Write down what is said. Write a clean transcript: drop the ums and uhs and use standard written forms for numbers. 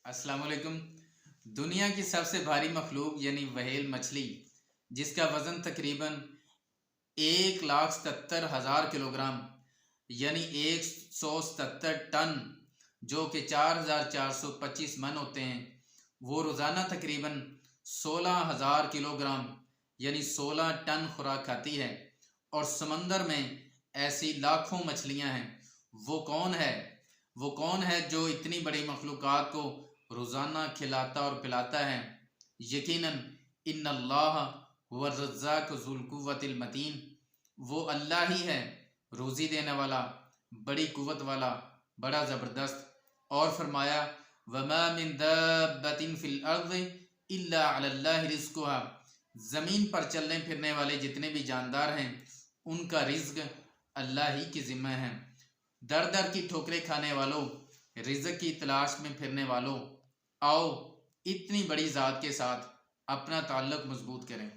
अस्सलाम वालेकुम। दुनिया की सबसे भारी मखलूक यानी व्हेल मछली, जिसका वज़न तकरीबन 1,77,000 किलोग्राम यानी 177 टन, जो कि 4,425 मन होते हैं, वो रोज़ाना तकरीबन 16,000 किलोग्राम यानी 16 टन खुराक खाती है। और समंदर में ऐसी लाखों मछलियां हैं। वो कौन है जो इतनी बड़ी मखलूक़ात को रोज़ाना खिलाता और पिलाता है? यकीनन इन्नल्लाह हुवा रज़्ज़ाक़ु ज़ुल कुव्वतिल मतीन, वो अल्लाह ही है, रोज़ी देने वाला, बड़ी कुव्वत वाला, बड़ा ज़बरदस्त। और फरमाया वमा मिन दाब्बतिन फ़िल अर्ज़ि इल्ला अलल्लाहि रिज़्क़ुहा, ज़मीन पर चलने फिरने वाले जितने भी जानदार हैं, उनका रिज़्क़ अल्लाह ही की ज़िम्मा है। दर दर की ठोकरें खाने वालों, रिज़्क़ की तलाश में फिरने वालों, आओ इतनी बड़ी ज़ात के साथ अपना ताल्लुक़ मज़बूत करें।